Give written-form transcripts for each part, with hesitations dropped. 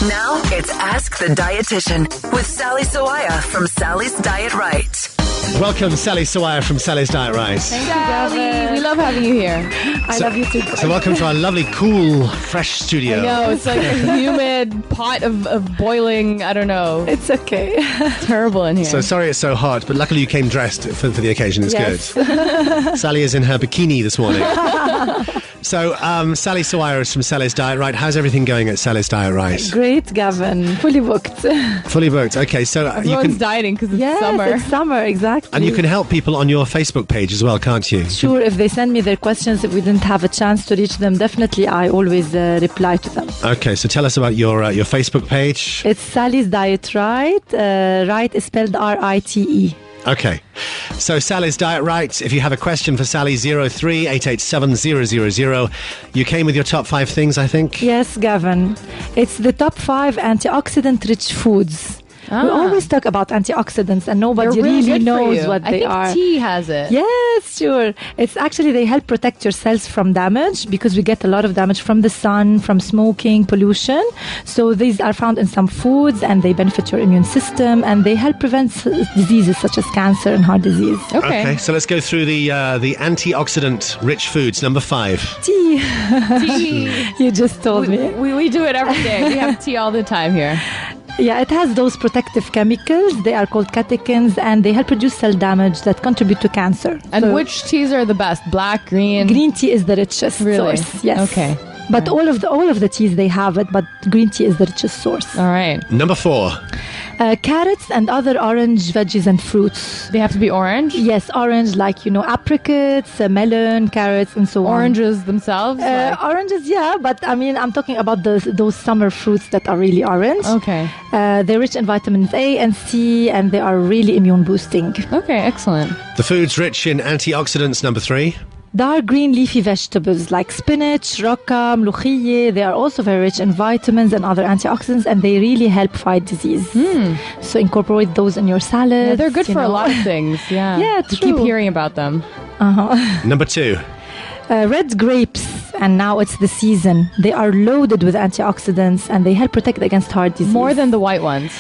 Now it's Ask the Dietitian with Sally Sawaya from Sally's Diet Right. Welcome, Sally Sawaya from Sally's Diet Right. Thank you, Sally. We love having you here. I love you too. So welcome to our lovely, cool, fresh studio. I know, it's like a humid pot of boiling, I don't know. It's okay. It's terrible in here. So sorry it's so hot, but luckily you came dressed for the occasion. It's Yes. good. Sally is in her bikini this morning. So Sally Sawaya is from Sally's Diet Right. How's everything going at Sally's Diet Right? Great, Gavin. Fully booked. Fully booked. Okay, so Everyone's dieting because it's Yes, summer. it's summer, exactly. and you can help people on your Facebook page as well, can't you? Sure, if they send me their questions, if we didn't have a chance to reach them, definitely I always reply to them. Okay, so tell us about your Facebook page. It's Sally's Diet Right. Right is spelled R-I-T-E. Okay. So Sally's Diet Right. If you have a question for Sally, 03-887-000. You came with your top 5 things, I think. Yes, Gavin. It's the top 5 antioxidant-rich foods. We always talk about antioxidants and nobody They're really really good for knows you. what they I are. think tea has it. Yes, sure. It's actually, they help protect your cells from damage because we get a lot of damage from the sun, from smoking, pollution. So these are found in some foods and they benefit your immune system and they help prevent diseases such as cancer and heart disease. Okay. So let's go through the antioxidant-rich foods. Number 5. Tea. Tea. You just told me. We do it every day. We have tea all the time here. Yeah, it has those protective chemicals. They are called catechins and they help reduce cell damage that contribute to cancer. And So which teas are the best? Black, green? green tea is the richest Really? source. Yes. Okay. But all of the teas they have it, but green tea is the richest source. All right. Number 4. Carrots and other orange veggies and fruits. They have to be orange? Yes, orange, like, apricots, melon, carrots, and so on. Oranges themselves? Oranges, yeah, but I mean, I'm talking about those summer fruits that are really orange. Okay. They're rich in vitamins A and C, and they are really immune boosting. Okay, excellent. The food's rich in antioxidants. Number 3. Dark green leafy vegetables like spinach, rocca, mlokhiyeh, they are also very rich in vitamins and other antioxidants, and they really help fight disease. So incorporate those in your salad. Yeah, they're good for a lot of things. Yeah. Yeah, We keep true. hearing about them. Number 2. Red grapes, and now it's the season. They are loaded with antioxidants, and they help protect against heart disease. More than the white ones.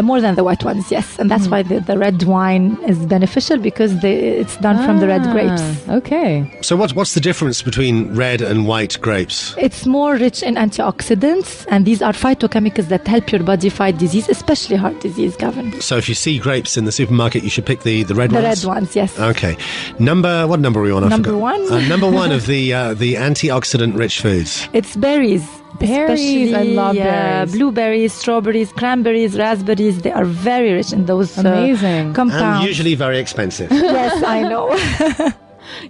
More than the white ones, yes. And that's why the red wine is beneficial because it's done from the red grapes. Okay. So what's the difference between red and white grapes? It's more rich in antioxidants, and these are phytochemicals that help your body fight disease, especially heart disease, Gavin. So if you see grapes in the supermarket, you should pick the red The ones? red ones, yes. Okay. What number are we on? I Number forgot. 1. Number 1 of the antioxidant-rich foods. It's berries. Berries, I love berries. Blueberries, strawberries, cranberries, raspberries. They are very rich in those Amazing. compounds. And usually very expensive. Yes, I know.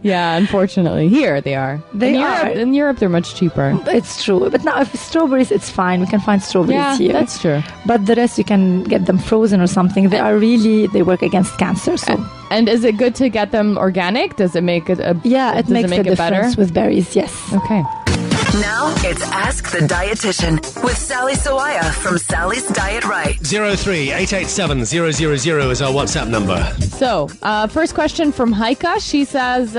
Yeah, unfortunately. Here they are. They are. In Europe, they're much cheaper. It's true. But now, if it's strawberries, it's fine. We can find strawberries Yeah, here. that's true. But the rest, you can get them frozen or something. They work against cancer. So And is it good to get them organic? Does it make it yeah, it makes a it better? difference with berries. Yes. Okay. Now it's Ask the Dietitian with Sally Sawaya from Sally's Diet Right. 03-887-000 is our WhatsApp number. So, first question from Haika. She says,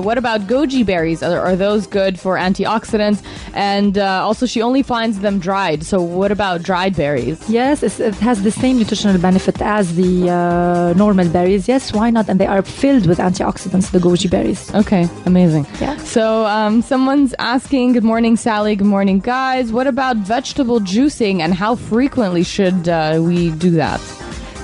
what about goji berries? Are those good for antioxidants? And also, she only finds them dried. So, what about dried berries? Yes, it has the same nutritional benefit as the normal berries. Yes, why not? And they are filled with antioxidants, the goji berries. Okay, amazing. Yeah. So, someone's asking, good morning, Sally. Good morning, guys. What about vegetable juicing and how frequently should we do that?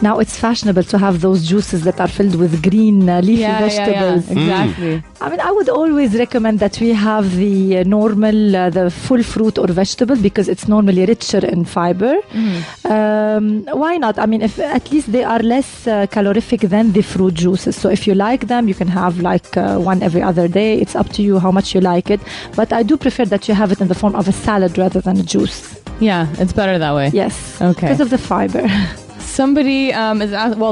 Now it's fashionable to have those juices that are filled with green leafy vegetables. Yeah, exactly. I mean, I would always recommend that we have the normal, the full fruit or vegetable because it's normally richer in fiber. Why not? I mean, if at least they are less calorific than the fruit juices. So if you like them, you can have like one every other day. It's up to you how much you like it. But I do prefer that you have it in the form of a salad rather than a juice. Yeah, it's better that way. Yes. Okay. Because of the fiber. Somebody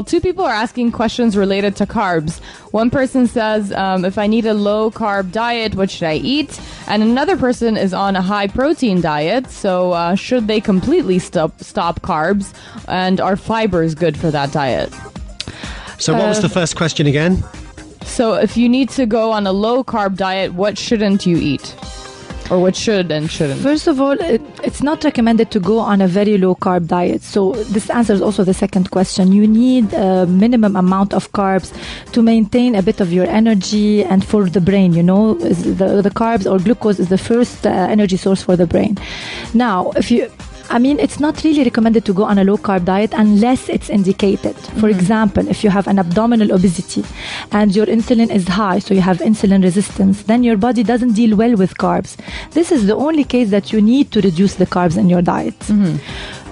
two people are asking questions related to carbs. One person says, if I need a low carb diet, what should I eat? And another person is on a high protein diet. So should they completely stop carbs? And are fibers good for that diet? So what was the first question again? So if you need to go on a low carb diet, what shouldn't you eat? Or what should and shouldn't? First of all, it's not recommended to go on a very low carb diet. So this answers also the second question. You need a minimum amount of carbs to maintain a bit of your energy and for the brain, the carbs or glucose is the first energy source for the brain. Now, it's not really recommended to go on a low carb diet unless it's indicated. For example, if you have an abdominal obesity and your insulin is high, so you have insulin resistance, then your body doesn't deal well with carbs. This is the only case that you need to reduce the carbs in your diet.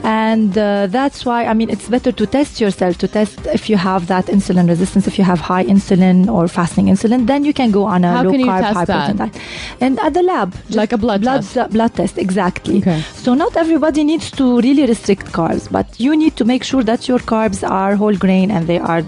And that's why, it's better to test yourself, to test if you have that insulin resistance, if you have high insulin or fasting insulin, then you can go on a low carb, high protein diet. And at the lab. Like a blood test? Blood test, exactly. Okay. So not everybody needs to really restrict carbs, but you need to make sure that your carbs are whole grain and they are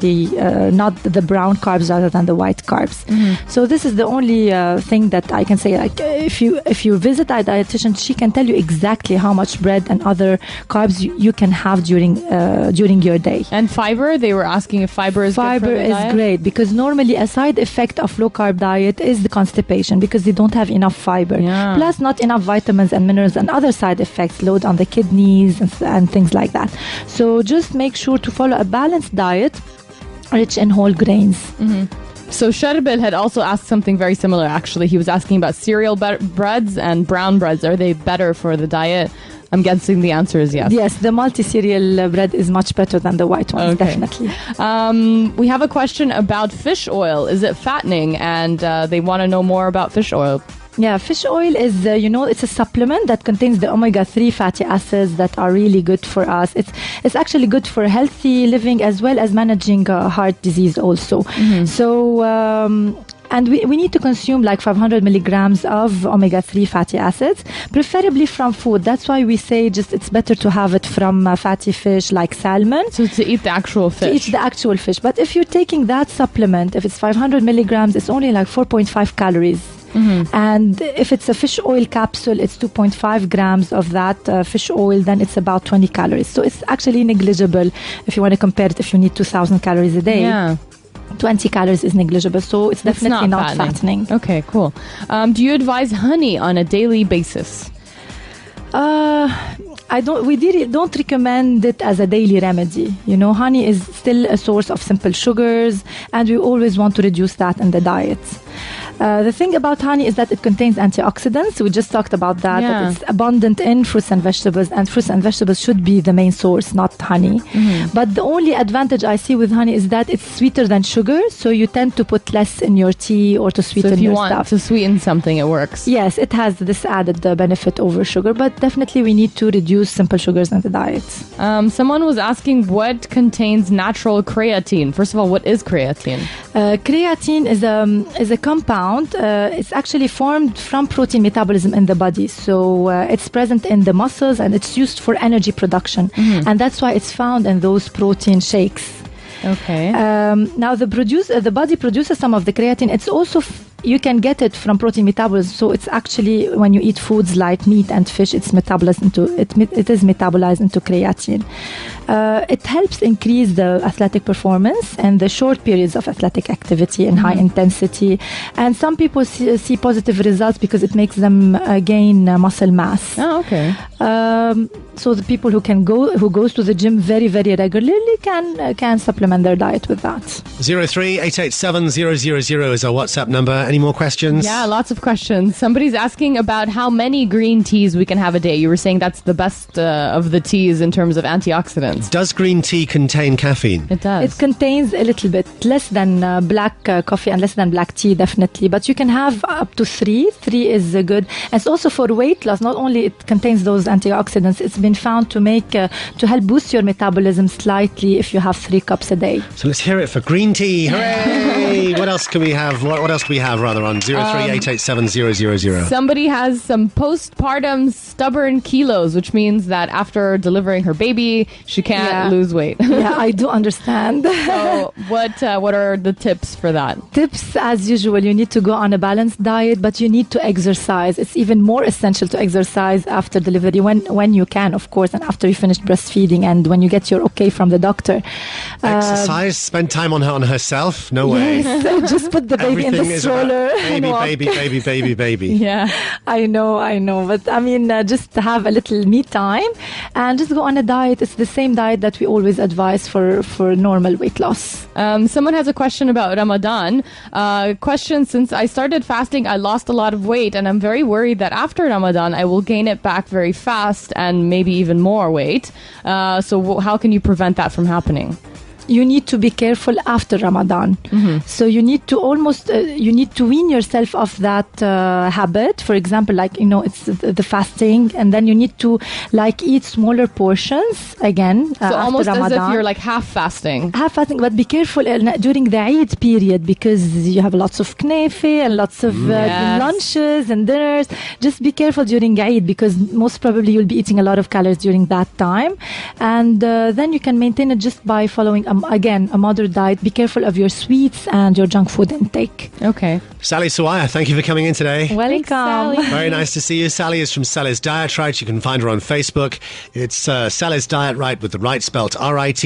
not the brown carbs rather than the white carbs. So this is the only thing that I can say. Like if you visit a dietitian, she can tell you exactly how much bread and other carbs you can have during your day. And fiber, they were asking if fiber is good for the diet? Fiber is great because normally a side effect of low carb diet is the constipation because they don't have enough fiber. Yeah. Plus not enough vitamins and minerals and other side effects, load on the kidneys and things like that. So just make sure to follow a balanced diet rich in whole grains. So Sharbil had also asked something very similar, actually. He was asking about cereal breads and brown breads. Are they better for the diet? I'm guessing the answer is yes. Yes, the multi-cereal bread is much better than the white ones, definitely. We have a question about fish oil. Is it fattening? And they want to know more about fish oil. Yeah, fish oil is, it's a supplement that contains the omega-3 fatty acids that are really good for us. It's actually good for healthy living as well as managing heart disease also. So... and we need to consume like 500 milligrams of omega-3 fatty acids, preferably from food. That's why we say it's better to have it from fatty fish like salmon. So to eat the actual fish. To eat the actual fish. But if you're taking that supplement, if it's 500 milligrams, it's only like 4.5 calories. And if it's a fish oil capsule, it's 2.5 grams of that fish oil, then it's about 20 calories. So it's actually negligible if you want to compare it, if you need 2,000 calories a day. Yeah. 20 calories is negligible, so it's definitely not fattening. Okay, cool. Do you advise honey on a daily basis? We don't recommend it as a daily remedy. Honey is still a source of simple sugars, and we always want to reduce that in the diet. The thing about honey is that it contains antioxidants. We just talked about that. Yeah. That it's abundant in fruits and vegetables, and fruits and vegetables should be the main source, not honey. But the only advantage I see with honey is that it's sweeter than sugar, so you tend to put less in your tea or to sweeten your stuff. So if you want to sweeten something, it works. Yes, it has this added benefit over sugar, but definitely we need to reduce simple sugars in the diet. Someone was asking what contains natural creatine. First of all, what is creatine? Creatine is a compound. It's actually formed from protein metabolism in the body. So it's present in the muscles and it's used for energy production. And that's why it's found in those protein shakes. Okay. Now the body produces some of the creatine. It's also you can get it from protein metabolism. So it's actually when you eat foods like meat and fish, it is metabolized into creatine. It helps increase the athletic performance and the short periods of athletic activity and high intensity. And some people see positive results because it makes them gain muscle mass. Oh, okay. So the people who goes to the gym very, very regularly can supplement their diet with that. 03-887-000 is our WhatsApp number. Any more questions? Yeah, lots of questions. Somebody's asking about how many green teas we can have a day. You were saying that's the best of the teas in terms of antioxidants. Does green tea contain caffeine? It does. It contains a little bit, less than black coffee and less than black tea, definitely. But you can have up to 3. 3 is good. And it's also for weight loss. Not only it contains those antioxidants, it's been found to help boost your metabolism slightly if you have 3 cups a day. So let's hear it for green tea. Hooray! What else can we have? What else do we have rather on 03-887-000? Somebody has some postpartum stubborn kilos, which means that after delivering her baby, she can't lose weight. Yeah, I do understand. So what are the tips for that? Tips, as usual, you need to go on a balanced diet, but you need to exercise. It's even more essential to exercise after delivery when you can, of course, and after you finish breastfeeding and when you get your okay from the doctor. Exercise, spend time on herself. No way. Yes, just put the baby in the stroller. Baby. Yeah. I know. But I mean, just have a little me time and just go on a diet. It's the same diet that we always advise for normal weight loss. Someone has a question about Ramadan. Question, since I started fasting, I lost a lot of weight and I'm very worried that after Ramadan, I will gain it back very fast and maybe even more weight. So how can you prevent that from happening? You need to be careful after Ramadan. So you need to wean yourself off that habit. For example, it's the fasting, and then you need to eat smaller portions again. So after almost Ramadan. as if you're half fasting. Half fasting, but be careful during the Eid period because you have lots of knefe and lots of lunches and dinners. Just be careful during Eid because most probably you'll be eating a lot of calories during that time, and then you can maintain it just by following a moderate diet. Be careful of your sweets and your junk food intake. Okay. Sally Sawaya, thank you for coming in today. Welcome. Thanks, Very nice to see you. Sally is from Sally's Diet Right. You can find her on Facebook. It's Sally's Diet Right with the right spelt RITE.